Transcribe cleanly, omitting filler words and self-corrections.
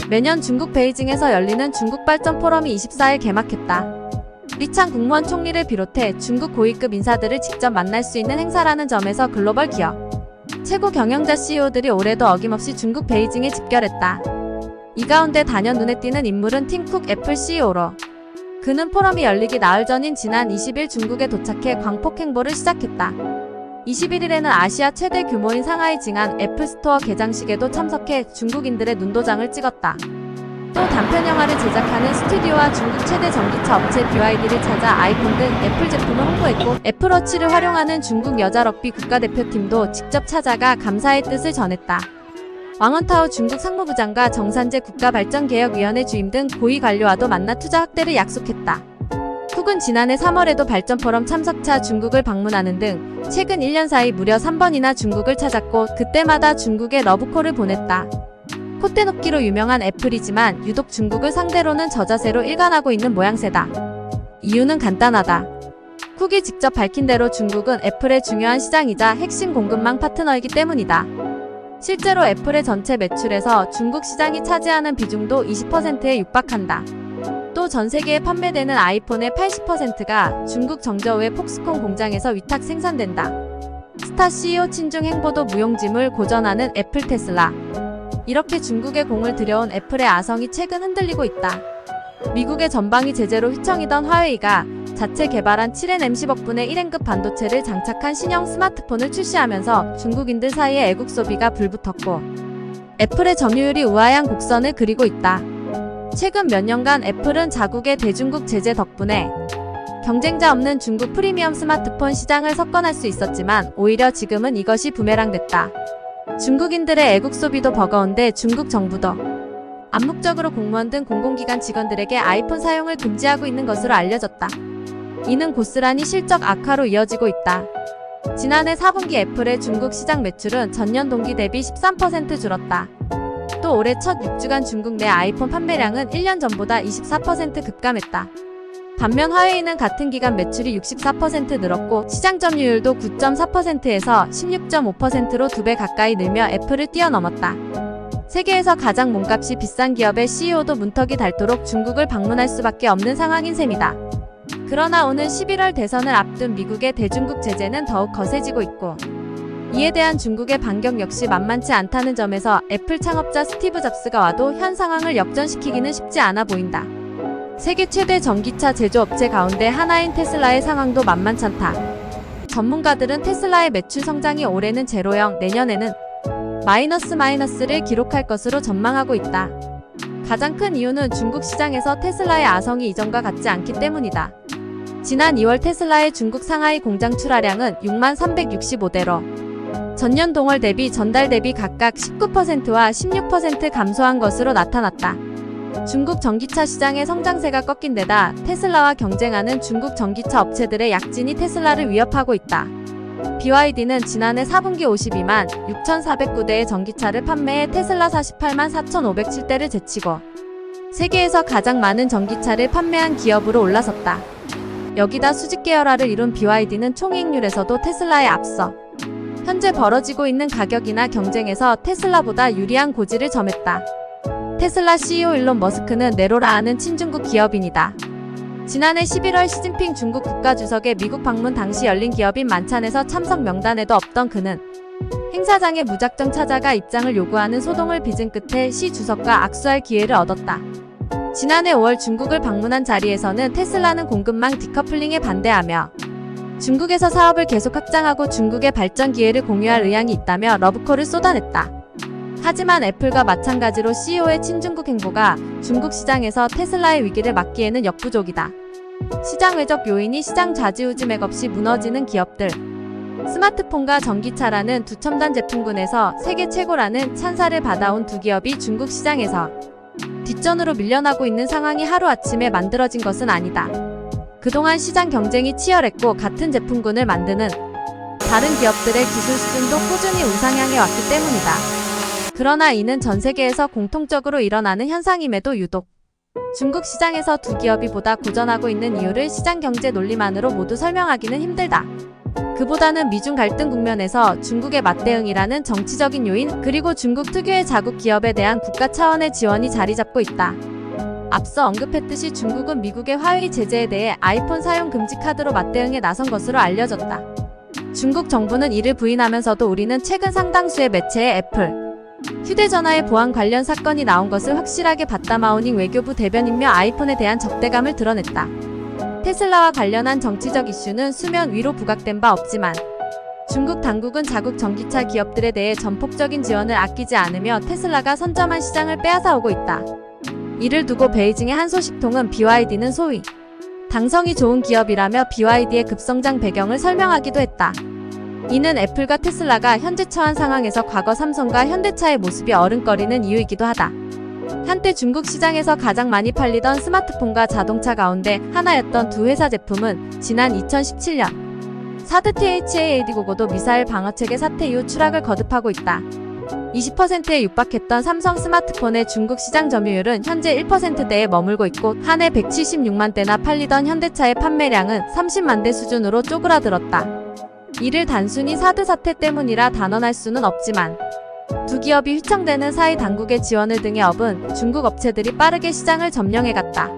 매년 중국 베이징에서 열리는 중국 발전 포럼이 24일 개막했다. 리창 국무원 총리를 비롯해 중국 고위급 인사들을 직접 만날 수 있는 행사라는 점에서 글로벌 기업 최고 경영자 CEO들이 올해도 어김없이 중국 베이징에 집결했다. 이 가운데 단연 눈에 띄는 인물은 팀 쿡 애플 CEO로 그는 포럼이 열리기 나흘 전인 지난 20일 중국에 도착해 광폭 행보를 시작했다. 21일에는 아시아 최대 규모인 상하이 징안 애플 스토어 개장식에도 참석해 중국인들의 눈도장을 찍었다. 또 단편 영화를 제작하는 스튜디오와 중국 최대 전기차 업체 BYD를 찾아 아이폰 등 애플 제품을 홍보했고 애플워치를 활용하는 중국 여자 럭비 국가대표팀도 직접 찾아가 감사의 뜻을 전했다. 왕원타오 중국 상무부장과 정산재 국가발전개혁위원회 주임 등 고위 관료와도 만나 투자 확대를 약속했다. 쿡은 지난해 3월에도 발전 포럼 참석차 중국을 방문하는 등 최근 1년 사이 무려 3번이나 중국을 찾았고 그때마다 중국에 러브콜을 보냈다. 콧대 높기로 유명한 애플이지만 유독 중국을 상대로는 저자세로 일관하고 있는 모양새다. 이유는 간단하다. 쿡이 직접 밝힌 대로 중국은 애플의 중요한 시장이자 핵심 공급망 파트너이기 때문이다. 실제로 애플의 전체 매출에서 중국 시장이 차지하는 비중도 20%에 육박한다. 또 전 세계에 판매되는 아이폰의 80%가 중국 정저우의 폭스콘 공장에서 위탁 생산된다. 스타 CEO 친중 행보도 무용지물 고전하는 애플 테슬라. 이렇게 중국에 공을 들여온 애플의 아성이 최근 흔들리고 있다. 미국의 전방위 제재로 휘청이던 화웨이가 자체 개발한 7nm10분의 1n급 반도체를 장착한 신형 스마트폰을 출시하면서 중국인들 사이에 애국 소비가 불붙었고 애플의 점유율이 우아한 곡선을 그리고 있다. 최근 몇 년간 애플은 자국의 대중국 제재 덕분에 경쟁자 없는 중국 프리미엄 스마트폰 시장을 석권할 수 있었지만 오히려 지금은 이것이 부메랑됐다. 중국인들의 애국 소비도 버거운데 중국 정부도 암묵적으로 공무원 등 공공기관 직원들에게 아이폰 사용을 금지하고 있는 것으로 알려졌다. 이는 고스란히 실적 악화로 이어지고 있다. 지난해 4분기 애플의 중국 시장 매출은 전년 동기 대비 13% 줄었다. 또 올해 첫 6주간 중국 내 아이폰 판매량은 1년 전보다 24% 급감했다. 반면 화웨이는 같은 기간 매출이 64% 늘었고 시장 점유율도 9.4%에서 16.5%로 2배 가까이 늘며 애플을 뛰어넘었다. 세계에서 가장 몸값이 비싼 기업의 CEO도 문턱이 닳도록 중국을 방문할 수밖에 없는 상황인 셈이다. 그러나 오는 11월 대선을 앞둔 미국의 대중국 제재는 더욱 거세지고 있고 이에 대한 중국의 반격 역시 만만치 않다는 점에서 애플 창업자 스티브 잡스가 와도 현 상황을 역전시키기는 쉽지 않아 보인다. 세계 최대 전기차 제조업체 가운데 하나인 테슬라의 상황도 만만찮다. 전문가들은 테슬라의 매출 성장이 올해는 제로영, 내년에는 마이너스를 기록할 것으로 전망하고 있다. 가장 큰 이유는 중국 시장에서 테슬라의 아성이 이전과 같지 않기 때문이다. 지난 2월 테슬라의 중국 상하이 공장 출하량은 6365대로 전년 동월 대비 전달 대비 각각 19%와 16% 감소한 것으로 나타났다. 중국 전기차 시장의 성장세가 꺾인 데다 테슬라와 경쟁하는 중국 전기차 업체들의 약진이 테슬라를 위협하고 있다. BYD는 지난해 4분기 52만 6,409대의 전기차를 판매해 테슬라 48만 4,507대를 제치고 세계에서 가장 많은 전기차를 판매한 기업으로 올라섰다. 여기다 수직 계열화를 이룬 BYD는 총이익률에서도 테슬라에 앞서 현재 벌어지고 있는 가격이나 경쟁에서 테슬라보다 유리한 고지를 점했다. 테슬라 CEO 일론 머스크는 네로라하는 친중국 기업인이다. 지난해 11월 시진핑 중국 국가주석의 미국 방문 당시 열린 기업인 만찬에서 참석 명단에도 없던 그는 행사장에 무작정 찾아가 입장을 요구하는 소동을 빚은 끝에 시 주석과 악수할 기회를 얻었다. 지난해 5월 중국을 방문한 자리에서는 테슬라는 공급망 디커플링에 반대하며 중국에서 사업을 계속 확장하고 중국의 발전 기회를 공유할 의향이 있다며 러브콜을 쏟아냈다. 하지만 애플과 마찬가지로 CEO의 친중국 행보가 중국 시장에서 테슬라의 위기를 막기에는 역부족이다. 시장 외적 요인이 시장 좌지우지 맥없이 무너지는 기업들. 스마트폰과 전기차라는 두 첨단 제품군에서 세계 최고라는 찬사를 받아온 두 기업이 중국 시장에서 뒷전으로 밀려나고 있는 상황이 하루아침에 만들어진 것은 아니다. 그동안 시장 경쟁이 치열했고 같은 제품군을 만드는 다른 기업들의 기술 수준도 꾸준히 우상향해 왔기 때문이다. 그러나 이는 전 세계에서 공통적으로 일어나는 현상임에도 유독 중국 시장에서 두 기업이 보다 고전하고 있는 이유를 시장 경제 논리만으로 모두 설명하기는 힘들다. 그보다는 미중 갈등 국면에서 중국의 맞대응이라는 정치적인 요인, 그리고 중국 특유의 자국 기업에 대한 국가 차원의 지원이 자리 잡고 있다. 앞서 언급했듯이 중국은 미국의 화웨이 제재에 대해 아이폰 사용 금지 카드로 맞대응에 나선 것으로 알려졌다. 중국 정부는 이를 부인하면서도 우리는 최근 상당수의 매체에 애플, 휴대전화의 보안 관련 사건이 나온 것을 확실하게 봤다. 마오닝 외교부 대변인며 아이폰에 대한 적대감을 드러냈다. 테슬라와 관련한 정치적 이슈는 수면 위로 부각된 바 없지만 중국 당국은 자국 전기차 기업들에 대해 전폭적인 지원을 아끼지 않으며 테슬라가 선점한 시장을 빼앗아오고 있다. 이를 두고 베이징의 한 소식통은 BYD는 소위 당성이 좋은 기업이라며 BYD의 급성장 배경을 설명하기도 했다. 이는 애플과 테슬라가 현재 처한 상황에서 과거 삼성과 현대차의 모습이 어른거리는 이유이기도 하다. 한때 중국 시장에서 가장 많이 팔리던 스마트폰과 자동차 가운데 하나였던 두 회사 제품은 지난 2017년 사드 THAAD 고고도 미사일 방어체계 사태 이후 추락을 거듭하고 있다. 20%에 육박했던 삼성 스마트폰의 중국 시장 점유율은 현재 1%대에 머물고 있고 한 해 176만 대나 팔리던 현대차의 판매량은 30만 대 수준으로 쪼그라들었다. 이를 단순히 사드 사태 때문이라 단언할 수는 없지만 두 기업이 휘청대는 사이 당국의 지원을 등에 업은 중국 업체들이 빠르게 시장을 점령해갔다.